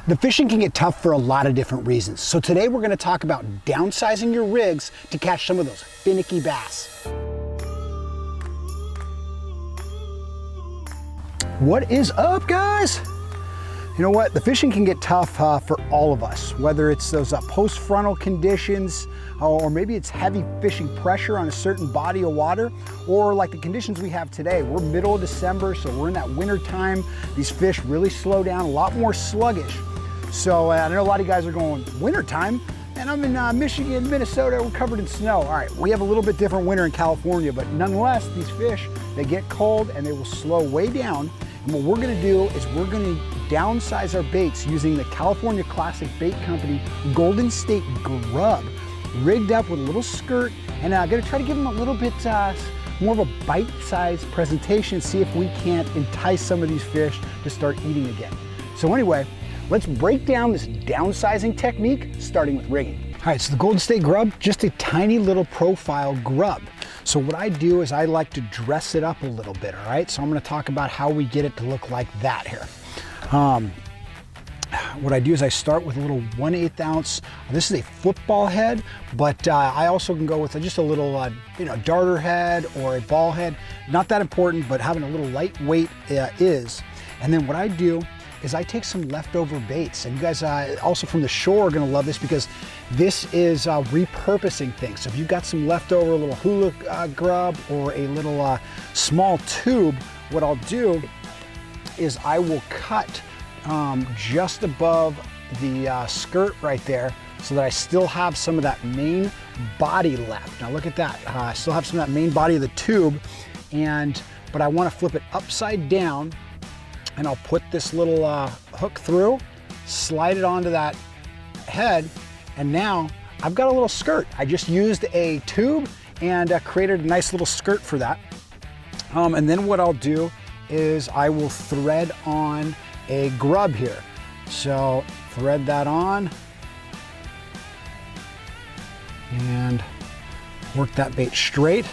The fishing can get tough for a lot of different reasons. So today we're gonna talk about downsizing your rigs to catch some of those finicky bass. What is up, guys? You know what? The fishing can get tough for all of us, whether it's those post-frontal conditions, or maybe it's heavy fishing pressure on a certain body of water, or like the conditions we have today. We're middle of December, so we're in that winter time. These fish really slow down, a lot more sluggish. So I know a lot of you guys are going, winter time? And I'm in Michigan, Minnesota, we're covered in snow. All right, we have a little bit different winter in California, but nonetheless, these fish, they get cold and they will slow way down. And what we're gonna do is we're gonna downsize our baits using the California Classic Bait Company Golden State Grub, rigged up with a little skirt, and I'm gonna try to give them a little bit more of a bite-sized presentation, see if we can't entice some of these fish to start eating again. So anyway, let's break down this downsizing technique, starting with rigging. All right, so the Golden State Grub, just a tiny little profile grub. So what I do is I like to dress it up a little bit, all right? So I'm gonna talk about how we get it to look like that here. What I do is I start with a little 1/8 ounce. This is a football head, but I also can go with just a little, darter head or a ball head. Not that important, but having a little lightweight is. And then what I do is I take some leftover baits, and you guys also from the shore are gonna love this because this is repurposing things. So if you've got some leftover little hula grub or a little small tube, what I'll do is I will cut just above the skirt right there so that I still have some of that main body left. Now look at that, I still have some of that main body of the tube, but I wanna flip it upside down, and I'll put this little hook through, slide it onto that head, and now I've got a little skirt. I just used a tube and created a nice little skirt for that. And then what I'll do is I will thread on a grub here. So thread that on and work that bait straight,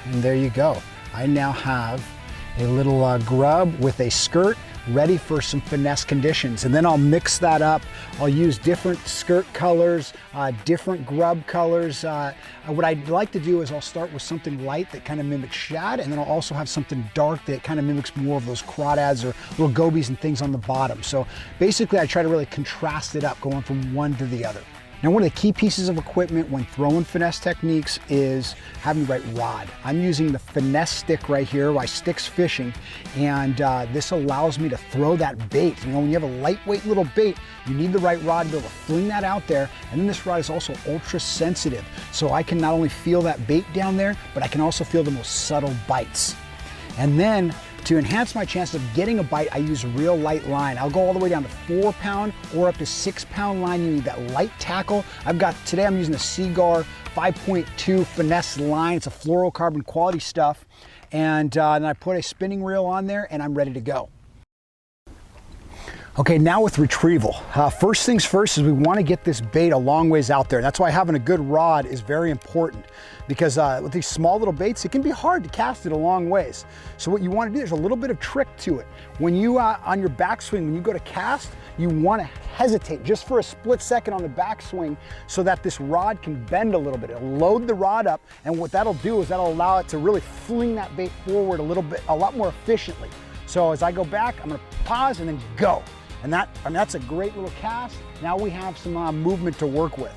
and there you go. I now have a little grub with a skirt ready for some finesse conditions. And then I'll mix that up. I'll use different skirt colors, different grub colors. What I'd like to do is I'll start with something light that kind of mimics shad, and then I'll also have something dark that kind of mimics more of those crawdads or little gobies and things on the bottom. So basically I try to really contrast it up, going from one to the other. Now, one of the key pieces of equipment when throwing finesse techniques is having the right rod. I'm using the Finesse stick right here by Sticks Fishing, and this allows me to throw that bait. You know, when you have a lightweight little bait, you need the right rod to be able to fling that out there, and then this rod is also ultra sensitive, so I can not only feel that bait down there, but I can also feel the most subtle bites. And then, to enhance my chances of getting a bite, I use real light line. I'll go all the way down to 4-pound or up to 6-pound line. You need that light tackle. Today I'm using a Seaguar 5.2 Finesse line. It's a fluorocarbon quality stuff. And then I put a spinning reel on there and I'm ready to go. Okay, now with retrieval. First things first is we want to get this bait a long ways out there. That's why having a good rod is very important, because with these small little baits, it can be hard to cast it a long ways. So what you want to do, there's a little bit of trick to it. When you, on your backswing, when you go to cast, you want to hesitate just for a split second on the backswing so that this rod can bend a little bit. It'll load the rod up, and what that'll do is that'll allow it to really fling that bait forward a lot more efficiently. So as I go back, I'm going to pause and then go. And that's a great little cast. Now we have some movement to work with.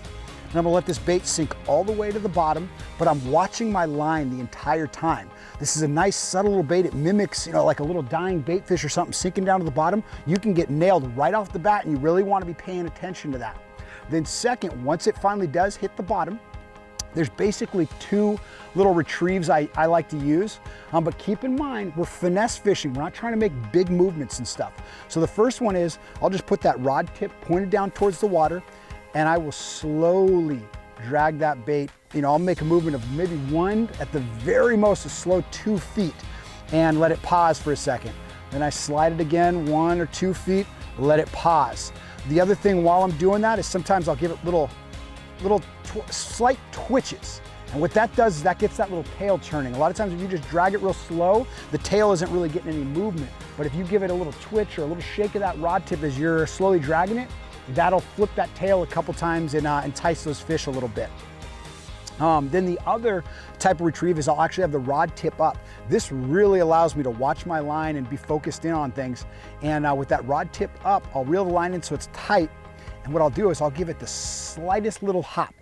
And I'm gonna let this bait sink all the way to the bottom, but I'm watching my line the entire time. This is a nice subtle little bait. It mimics, like a little dying bait fish or something sinking down to the bottom. You can get nailed right off the bat, and you really wanna be paying attention to that. Then second, once it finally does hit the bottom, there's basically two little retrieves I like to use, but keep in mind, we're finesse fishing. We're not trying to make big movements and stuff. So the first one is, I'll just put that rod tip pointed down towards the water, and I will slowly drag that bait. I'll make a movement of maybe one, at the very most, a slow 2 feet, and let it pause for a second. Then I slide it again, 1 or 2 feet, let it pause. The other thing while I'm doing that is sometimes I'll give it slight twitches. And what that does is that gets that little tail turning. A lot of times if you just drag it real slow, the tail isn't really getting any movement. But if you give it a little twitch or a little shake of that rod tip as you're slowly dragging it, that'll flip that tail a couple times and entice those fish a little bit. Then the other type of retrieve is I'll actually have the rod tip up. This really allows me to watch my line and be focused in on things. And with that rod tip up, I'll reel the line in so it's tight. And what I'll do is I'll give it the slightest little hop.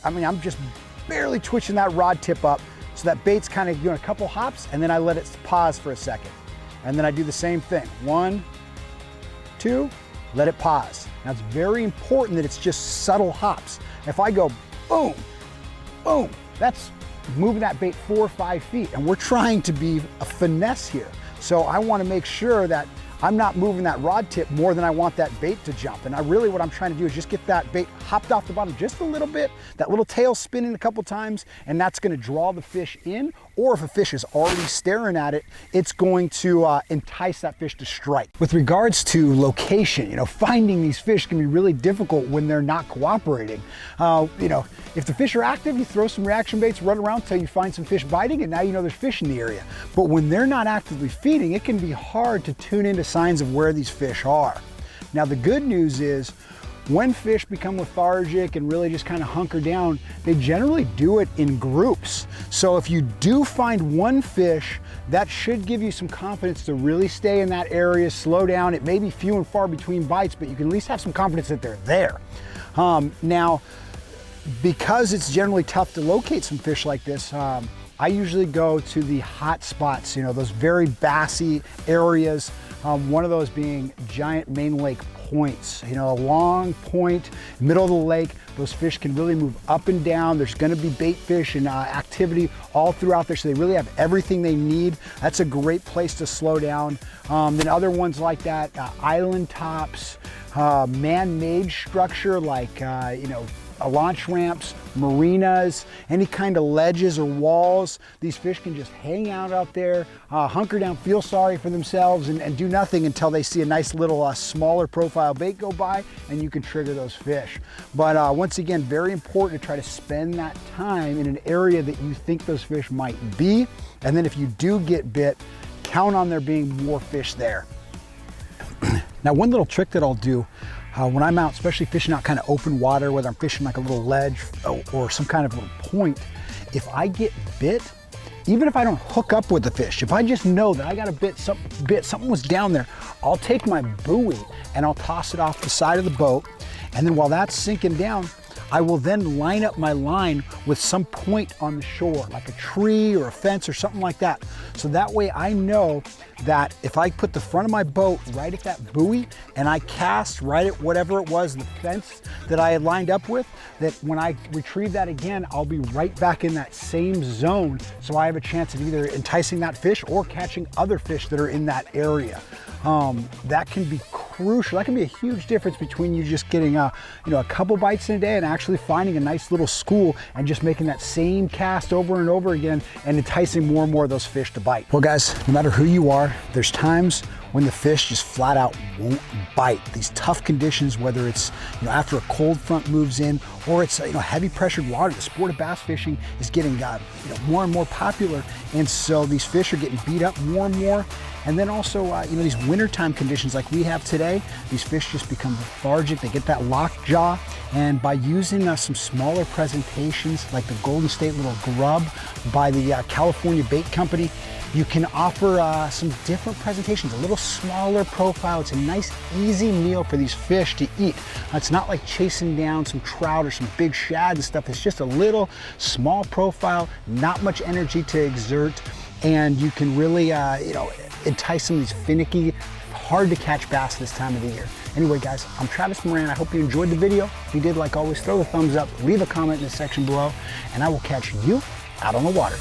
I'm just barely twitching that rod tip up so that bait's kind of doing a couple hops, and then I let it pause for a second. And then I do the same thing. 1, 2, let it pause. Now it's very important that it's just subtle hops. If I go boom, boom, that's moving that bait 4 or 5 feet, and we're trying to be a finesse here. So I want to make sure that I'm not moving that rod tip more than I want that bait to jump. And what I'm trying to do is just get that bait hopped off the bottom just a little bit, that little tail spinning a couple times, and that's gonna draw the fish in. Or if a fish is already staring at it, it's going to entice that fish to strike. With regards to location, finding these fish can be really difficult when they're not cooperating. If the fish are active, you throw some reaction baits, run around till you find some fish biting, and now you know there's fish in the area. But when they're not actively feeding, it can be hard to tune into signs of where these fish are. Now the good news is when fish become lethargic and really just kind of hunker down, they generally do it in groups. So if you do find one fish, that should give you some confidence to really stay in that area, slow down. It may be few and far between bites, but you can at least have some confidence that they're there. Now, because it's generally tough to locate some fish like this, I usually go to the hot spots, those very bassy areas. One of those being giant main lake points, a long point, middle of the lake. Those fish can really move up and down. There's gonna be bait fish and activity all throughout there, so they really have everything they need. That's a great place to slow down. Then other ones like that, island tops, man-made structure like, launch ramps, marinas, any kind of ledges or walls. These fish can just hang out there, hunker down, feel sorry for themselves, and do nothing until they see a nice little smaller profile bait go by, and you can trigger those fish. But once again, very important to try to spend that time in an area that you think those fish might be. And then if you do get bit, count on there being more fish there. Now, one little trick that I'll do when I'm out, especially fishing out kind of open water, whether I'm fishing like a little ledge or some kind of little point, if I get bit, even if I don't hook up with the fish, if I just know that I got a bit, something was down there, I'll take my buoy and I'll toss it off the side of the boat. And then while that's sinking down, I will then line up my line with some point on the shore, like a tree or a fence or something like that. So that way I know that if I put the front of my boat right at that buoy and I cast right at whatever it was, the fence that I had lined up with, that when I retrieve that again, I'll be right back in that same zone. So I have a chance of either enticing that fish or catching other fish that are in that area. That can be crucial. That can be a huge difference between you just getting a couple bites in a day and actually finding a nice little school and just making that same cast over and over again and enticing more and more of those fish to bite. Well guys, no matter who you are, there's times when the fish just flat out won't bite. These tough conditions, whether it's after a cold front moves in or it's heavy pressured water, the sport of bass fishing is getting more and more popular, and so these fish are getting beat up more and more. And then also, these wintertime conditions like we have today, these fish just become lethargic. They get that locked jaw. And by using some smaller presentations like the Golden State Little Grub by the California Bait Company, you can offer some different presentations, a little smaller profile. It's a nice, easy meal for these fish to eat. It's not like chasing down some trout or some big shad and stuff. It's just a little small profile, not much energy to exert, and you can really, entice some of these finicky, hard to catch bass this time of the year. Anyway guys, I'm Travis Moran. I hope you enjoyed the video. If you did, like always, throw the thumbs up, leave a comment in the section below, and I will catch you out on the water.